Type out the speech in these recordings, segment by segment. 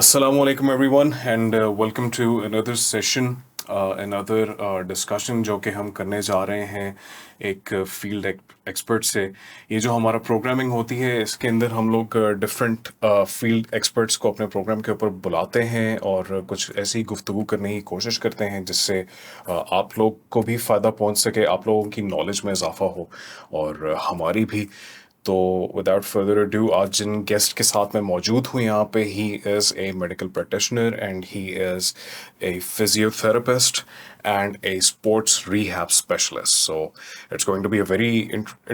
Assalamu alaikum everyone and welcome to another session, another discussion जो कि हम करने जा रहे हैं एक फील्ड एक्सपर्ट से। ये जो हमारा प्रोग्रामिंग होती है इसके अंदर हम लोग डिफरेंट फील्ड एक्सपर्ट्स को अपने प्रोग्राम के ऊपर बुलाते हैं और कुछ ऐसी गुफ्तगू करने की कोशिश करते हैं जिससे आप लोग को भी फ़ायदा पहुंच सके, आप लोगों की नॉलेज में इजाफा हो और हमारी भी। तो विदाउट फर्दर अडू आज जिन गेस्ट के साथ मैं मौजूद हूँ यहाँ पे, he is a medical practitioner and he is a physiotherapist and a sports rehab specialist. So it's going to be a very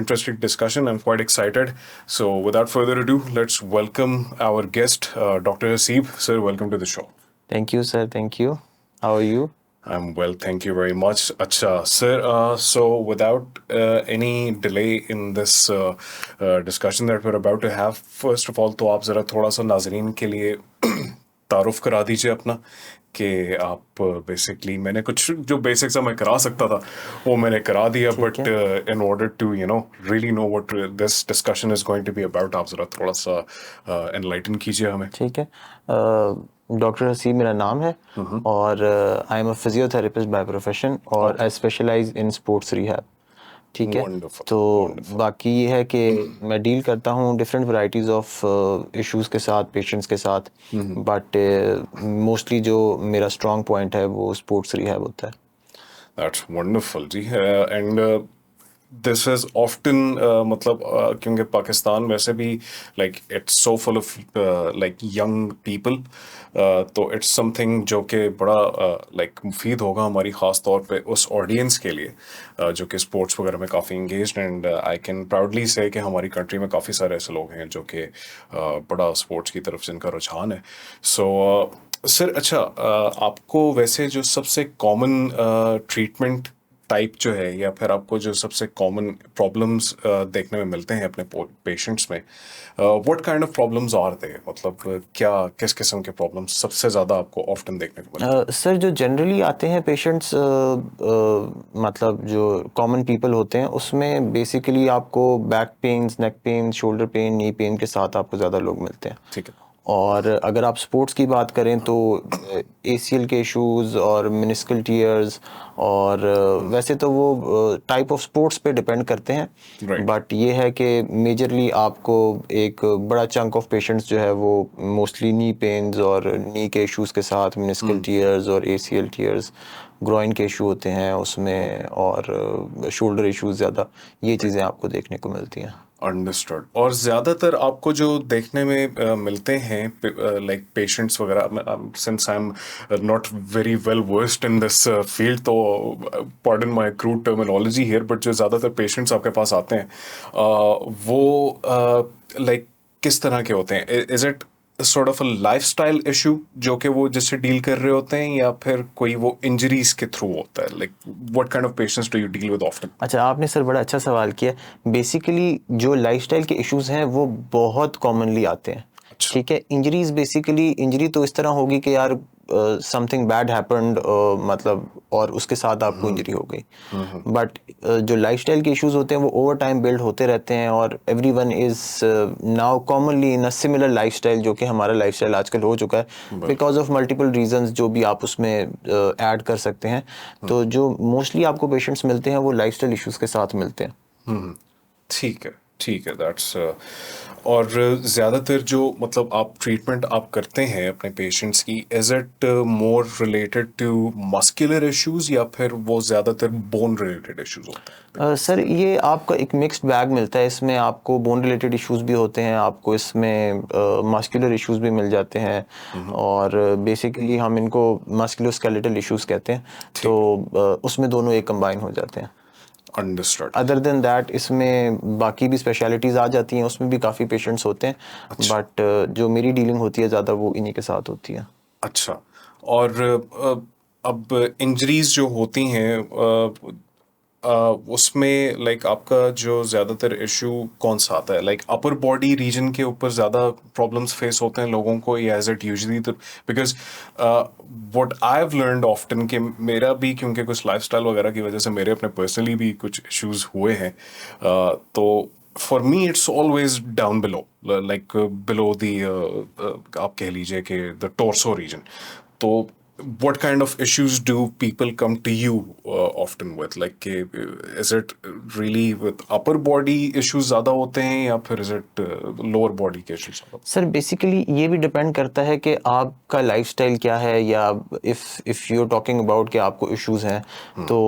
interesting discussion. I'm quite excited. So without further ado, let's welcome our guest, Dr. Haseeb. Sir, welcome to the show. Thank you, sir. Thank you. How are you? I'm well, thank you very much. Acha, sir, so without any delay in this discussion that we're about to have, first of all, तो आप ज़रा थोड़ा सा नाज़रीन के लिए तारुफ करा दीजिए अपना कि आप बेसिकली, मैंने कुछ जो बेसिक सा मैं करा सकता था वो मैंने करा दिया, but in order to really know what this discussion is going to be about, आप ज़रा थोड़ा सा एनलाइटन कीजिए हमें। ठीक है। डॉक्टर हसीब मेरा नाम है और I am a physiotherapist by profession और आई स्पेशलाइज इन स्पोर्ट्स रिहैब। ठीक है। Wonderful, तो wonderful. बाकी ये है कि मैं डील करता हूँ डिफरेंट वैराइटीज़ ऑफ इश्यूज़ के साथ, पेशेंट्स के साथ, बट मोस्टली जो मेरा स्ट्रॉन्ग पॉइंट है वो स्पोर्ट्स रिहैब होता है। That's wonderful जी। एंड दिस इज ऑफ्टन मतलब क्योंकि पाकिस्तान वैसे भी like it's so full of like young people, तो इट्स समथिंग जो कि बड़ा लाइक मुफीद होगा हमारी ख़ास तौर पे उस ऑडियंस के लिए जो कि स्पोर्ट्स वगैरह में काफ़ी engaged. And I can proudly से कि हमारी कंट्री में काफ़ी सारे ऐसे लोग हैं जो कि बड़ा स्पोर्ट्स की तरफ जिनका रुझान है। सो सर, अच्छा, आपको वैसे जो सबसे कॉमन ट्रीटमेंट टाइप जो है या फिर आपको जो सबसे कॉमन प्रॉब्लम्स देखने में मिलते हैं अपने पेशेंट्स में, what kind of problems are they, मतलब क्या किस किस्म के प्रॉब्लम्स सबसे ज़्यादा आपको ऑफ्टन देखने को मिलते हैं? सर, जो जनरली आते हैं पेशेंट्स, मतलब जो कॉमन पीपल होते हैं उसमें बेसिकली आपको back pains, neck pain, shoulder pain, knee pain के साथ आपको ज़्यादा लोग मिलते हैं। ठीक है। और अगर आप स्पोर्ट्स की बात करें तो एसीएल के इश्यूज़ और मिनिस्कल टीयर्स और वैसे तो वो टाइप ऑफ स्पोर्ट्स पे डिपेंड करते हैं, Right. बट ये है कि मेजरली आपको एक बड़ा चंक ऑफ पेशेंट्स जो है वो मोस्टली नी पेन्स और नी के इश्यूज़ के साथ मिनिस्कल टीयर्स और एसीएल टीयर्स, ग्रोइन के इशू होते हैं उसमें, और शोल्डर इश्यूज़ ज़्यादा, ये चीज़ें आपको देखने को मिलती हैं। अंडरस्टूड। और ज़्यादातर आपको जो देखने में मिलते हैं लाइक पेशेंट्स वगैरह, since I am not very well versed in this field, तो pardon my crude terminology here, but जो ज़्यादातर पेशेंट्स आपके पास आते हैं वो लाइक किस तरह के होते हैं? Is it sort of a lifestyle issue जो कि वो जिससे डील कर रहे होते हैं, या फिर कोई वो इंजरीज के थ्रू होता है? Like what kind of patients do you deal with often? अच्छा, आपने सर बड़ा अच्छा सवाल किया। बेसिकली जो लाइफस्टाइल के इश्यूज हैं वो बहुत कॉमनली आते हैं। अच्छा। ठीक है। इंजरीज, बेसिकली इंजरी तो इस तरह होगी कि यार समथिंग बैड हैपेंड, मतलब, और उसके साथ आपको इंजरी हो गई। बट जो लाइफस्टाइल के इश्यूज होते हैं वो ओवर टाइम बिल्ड होते रहते हैं, और everyone is now commonly in a similar lifestyle, जो कि हमारा लाइफस्टाइल आजकल हो चुका है बिकॉज ऑफ मल्टीपल रीजंस जो भी आप उसमें ऐड कर सकते हैं। तो जो मोस्टली आपको पेशेंट्स मिलते हैं वो लाइफस्टाइल इश्यूज के साथ मिलते हैं। ठीक है, ठीक है, दैट्स और ज़्यादातर जो मतलब आप ट्रीटमेंट आप करते हैं अपने पेशेंट्स की, is it more related to muscular issues या फिर वो ज़्यादातर बोन रिलेटेड इश्यूज होते हैं? सर, ये आपका एक मिक्स्ड बैग मिलता है। इसमें आपको बोन रिलेटेड इश्यूज भी होते हैं, आपको इसमें मस्कुलर इश्यूज भी मिल जाते हैं, और बेसिकली हम इनको मस्कुलोस्केलेटल इश्यूज कहते हैं। तो उसमें दोनों एक कंबाइन हो जाते हैं। अंडरस्टूड। अदर देन दैट इसमें बाकी भी स्पेशलिटीज़ आ जाती हैं, उसमें भी काफ़ी पेशेंट्स होते हैं, बट जो मेरी डीलिंग होती है ज़्यादा वो इन्हीं के साथ होती है। अच्छा। और अब इंजरीज जो होती हैं उसमें लाइक आपका जो ज़्यादातर इशू कौन सा आता है? लाइक अपर बॉडी रीजन के ऊपर ज़्यादा प्रॉब्लम्स फेस होते हैं लोगों को, या एज इट यूजली? तो because what I have learned often कि मेरा भी क्योंकि कुछ लाइफस्टाइल वगैरह की वजह से मेरे अपने पर्सनली भी कुछ इश्यूज हुए हैं, तो for me it's always down below, like below the आप कह लीजिए कि द टोर्सो रीजन. तो what kind of issues do people come to you often with, like is it really with upper body issues ज़्यादा होते हैं या फिर is it lower body के issues ज़्यादा? सर बेसिकली ये भी डिपेंड करता है कि आपका लाइफस्टाइल क्या है, या if you are talking about कि आपको इश्यूज हैं तो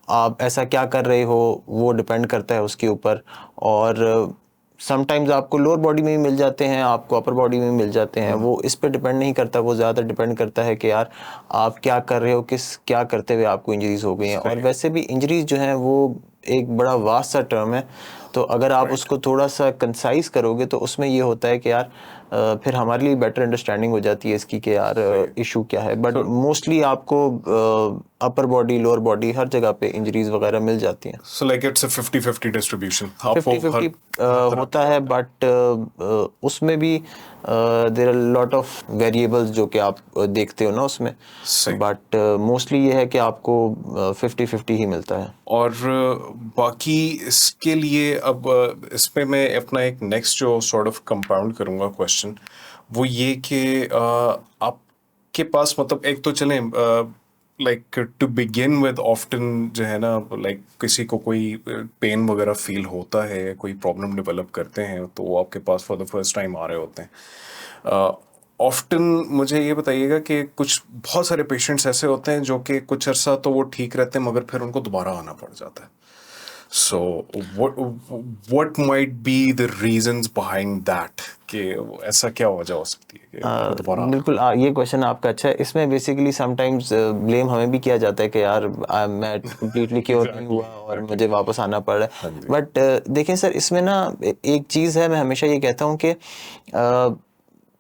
आप ऐसा क्या कर रहे हो, वो डिपेंड करता है उसके ऊपर. और समटाइम्स आपको लोअर बॉडी में भी मिल जाते हैं, आपको अपर बॉडी में भी मिल जाते हैं. वो इस पे डिपेंड नहीं करता, वो ज़्यादा डिपेंड करता है कि यार आप क्या कर रहे हो, क्या करते हुए आपको इंजरीज हो गई हैं. और वैसे भी इंजरीज जो हैं वो एक बड़ा वास्ट सा टर्म है, तो अगर आप उसको थोड़ा सा कंसाइज करोगे तो उसमें ये होता है कि यार फिर हमारे लिए बेटर अंडरस्टैंडिंग हो जाती है इसकी कि यार इशू क्या है. बट मोस्टली आपको अपर बॉडी लोअर बॉडी हर जगह पे इंजरीज वगैरह मिल जाती हैं. So like it's a 50-50 distribution. 50-50 होता है, बट उसमें भी there are lot of variables जो कि आप देखते हो ना उसमें, बट मोस्टली ये है कि आपको 50-50 ही मिलता है. और बाकी इसके लिए अब इस पे मैं अपना एक नेक्स्ट जो सॉर्ट ऑफ कंपाउंड करूँगा क्वेश्चन, वो ये कि आपके पास मतलब एक तो चलें like to begin with often जो है ना, लाइक किसी को कोई पेन वगैरह फील होता है, कोई प्रॉब्लम डेवलप करते हैं तो वो आपके पास फॉर द फर्स्ट टाइम आ रहे होते हैं. ऑफ्टन मुझे ये बताइएगा कि कुछ बहुत सारे पेशेंट्स ऐसे होते हैं जो कि कुछ अरसा तो वो ठीक रहते हैं मगर फिर उनको दोबारा आना पड़ जाता है. सो what might be the reasons behind that, कि ऐसा क्या वजह हो सकती है कि दोबारा? बिल्कुल ये क्वेश्चन आपका अच्छा है. इसमें बेसिकली समटाइम्स ब्लेम हमें भी किया जाता है कि यार मैं कम्प्लीटली क्योर नहीं हुआ और मुझे वापस आना पड़ रहा है. बट देखें सर, इसमें ना एक चीज़ है, मैं हमेशा ये कहता हूँ कि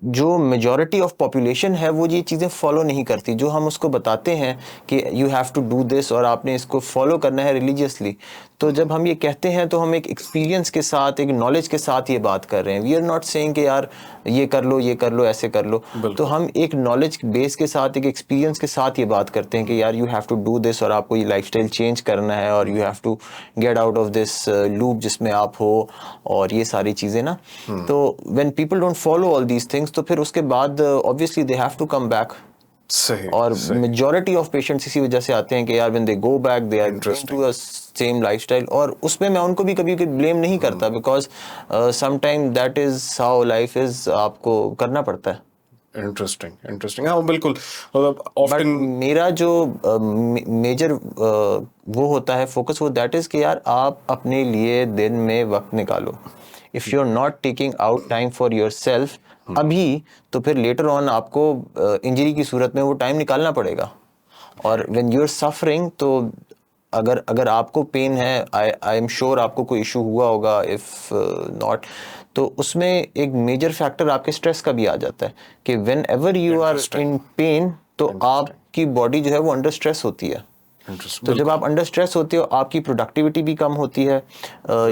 जो मेजॉरिटी ऑफ पॉपुलेशन है वो ये चीज़ें फॉलो नहीं करती. जो हम उसको बताते हैं कि you have to do this और आपने इसको फॉलो करना है रिलीजियसली, तो जब हम ये कहते हैं तो हम एक एक्सपीरियंस के साथ, एक नॉलेज के साथ ये बात कर रहे हैं. वी आर नॉट सेइंग कि यार ये कर लो, ऐसे कर लो. तो हम एक नॉलेज बेस के साथ, एक एक्सपीरियंस के साथ ये बात करते हैं कि यार you have to do this और आपको ये लाइफस्टाइल चेंज करना है और you have to get out of this loop जिसमें आप हो और ये सारी चीज़ें ना. तो when people don't follow all these things तो फिर उसके बाद obviously they have to come back. सही. और मेजॉरिटी ऑफ पेशेंट्स इसी वजह से आते हैं कि यार when they go back they are going to a same lifestyle. और उसमें मैं उनको भी कभी ब्लेम नहीं करता, because sometime that is how life is, आपको करना पड़ता है. इंटरेस्टिंग. हाँ बिल्कुल. बट मेरा जो मेजर वो होता है फोकस, वो दैट इज कि यार आप अपने लिए दिन में वक्त निकालो. If you are not taking out time for yourself अभी, तो फिर लेटर ऑन आपको इंजरी की सूरत में वो टाइम निकालना पड़ेगा. और व्हेन यू आर सफरिंग, तो अगर आपको पेन है, आई एम श्योर आपको कोई इशू हुआ होगा, इफ नॉट तो उसमें एक मेजर फैक्टर आपके स्ट्रेस का भी आ जाता है कि whenever you are in pain तो आपकी बॉडी जो है वो अंडर स्ट्रेस होती है. तो जब आप अंडर स्ट्रेस होते हो आपकी प्रोडक्टिविटी भी कम होती है.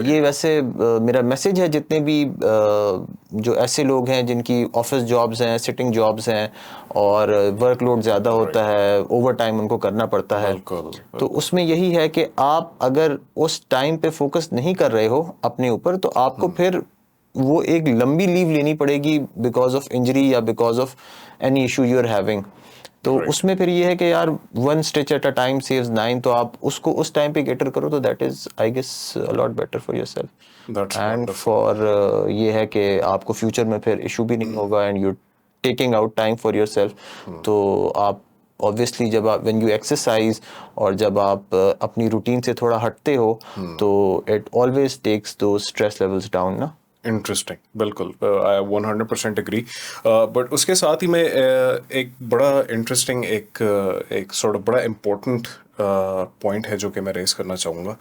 ये वैसे मेरा मैसेज है जितने भी जो ऐसे लोग हैं जिनकी ऑफिस जॉब्स हैं, सिटिंग जॉब्स हैं और वर्कलोड ज़्यादा होता है, ओवर टाइम उनको करना पड़ता है. तो उसमें यही है कि आप अगर उस टाइम पे फोकस नहीं कर रहे हो अपने ऊपर, तो आपको फिर वो एक लंबी लीव लेनी पड़ेगी बिकॉज ऑफ इंजरी या because of any issue you are having. तो उसमें फिर ये है कि यार one stitch at a time saves 9, तो आप उसको उस टाइम पे कैटर करो, तो that is I guess a lot better for yourself and for ये है कि आपको फ्यूचर में फिर इशू भी नहीं होगा and you taking out time for yourself. तो आप ऑब्वियसली जब आप व्हेन यू एक्सरसाइज और जब आप अपनी रूटीन से थोड़ा हटते हो तो it always takes those stress levels down ना. इंटरेस्टिंग. बिल्कुल, आई 100% एग्री. बट उसके साथ ही मैं एक बड़ा इंटरेस्टिंग एक सॉर्ट ऑफ बड़ा इम्पोर्टेंट पॉइंट है जो कि मैं रेस करना चाहूँगा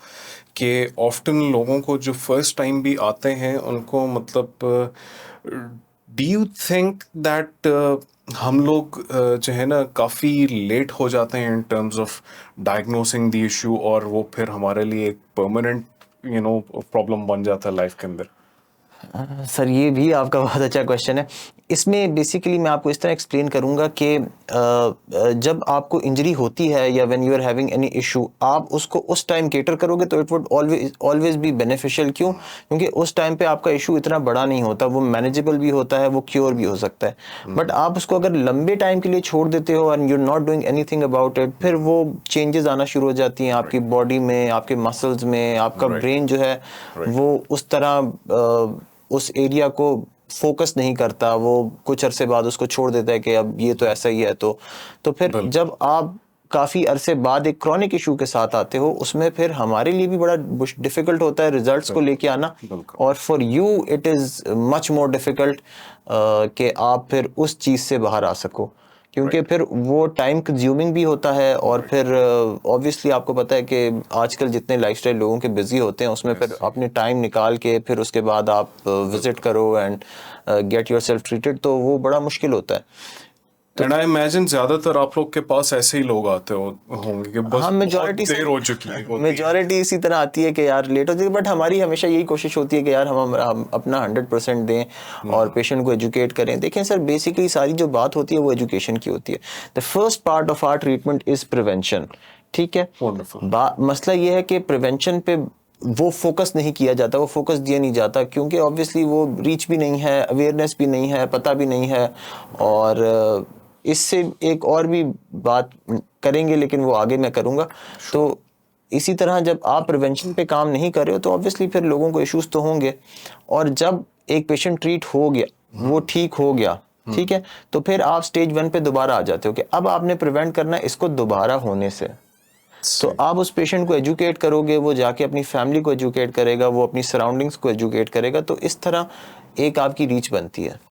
कि ऑफ्टन लोगों को जो फर्स्ट टाइम भी आते हैं उनको मतलब डू यू थिंक दैट हम लोग जो है ना काफ़ी लेट हो जाते हैं in terms of diagnosing the issue और वो फिर हमारे लिए एक परमानेंट प्रॉब्लम बन जाता है लाइफ के अंदर? सर ये भी आपका बहुत अच्छा क्वेश्चन है. इसमें बेसिकली मैं आपको इस तरह एक्सप्लेन करूंगा कि जब आपको इंजरी होती है या when you are having any issue, आप उसको उस टाइम केटर करोगे तो it would always be beneficial. क्यों? क्योंकि उस टाइम पे आपका इशू इतना बड़ा नहीं होता, वो मैनेजेबल भी होता है, वो क्योर भी हो सकता है। बट आप उसको अगर लंबे टाइम के लिए छोड़ देते हो and you are not doing anything about it, फिर वो चेंजेस आना शुरू हो जाती हैं आपकी बॉडी में, आपके मसल्स में, आपका ब्रेन जो है वो उस तरह उस एरिया को फोकस नहीं करता, वो कुछ अरसे बाद उसको छोड़ देता है कि अब ये तो ऐसा ही है। तो फिर जब आप काफ़ी अरसे बाद एक क्रॉनिक इशू के साथ आते हो, उसमें फिर हमारे लिए भी बड़ा डिफ़िकल्ट होता है रिजल्ट्स को लेके आना, और for you it is much more difficult कि आप फिर उस चीज़ से बाहर आ सको, क्योंकि फिर वो टाइम कंज्यूमिंग भी होता है। और फिर ऑब्वियसली आपको पता है कि आजकल जितने लाइफस्टाइल लोगों के बिजी होते हैं, उसमें फिर अपने टाइम निकाल के फिर उसके बाद आप विजिट करो एंड गेट योरसेल्फ ट्रीटेड, तो वो बड़ा मुश्किल होता है। एंड आई इमेजिन ज्यादातर आप लोग के पास ऐसे ही लोग आते होंगे कि बस हाँ, बहुत देर हो चुकी है, मेजॉरिटी इसी तरह आती है कि यार लेट हो जाए। बट हमारी हमेशा यही कोशिश होती है कि यार हम अपना 100% दें और पेशेंट को एजुकेट करें। देखें सर, बेसिकली सारी जो बात होती है वो एजुकेशन की होती है। The first part of our treatment is prevention, ठीक है। मसला ये है कि प्रिवेंशन पे वो फोकस नहीं किया जाता, वो फोकस दिया नहीं जाता, क्योंकि ऑब्वियसली वो रीच भी नहीं है, अवेयरनेस भी नहीं है, पता भी नहीं है। और इससे एक और भी बात करेंगे, लेकिन वो आगे मैं करूंगा। तो इसी तरह जब आप प्रिवेंशन पे काम नहीं कर रहे हो तो ऑब्वियसली फिर लोगों को इश्यूज तो होंगे। और जब एक पेशेंट ट्रीट हो गया, वो ठीक हो गया, ठीक है, तो फिर आप स्टेज 1 पे दोबारा आ जाते हो कि अब आपने प्रिवेंट करना है इसको दोबारा होने से। तो आप उस पेशेंट को एजुकेट करोगे, वो जाके अपनी फैमिली को एजुकेट करेगा, वो अपनी सराउंडिंग्स को एजुकेट करेगा, तो इस तरह एक आपकी रीच बनती है।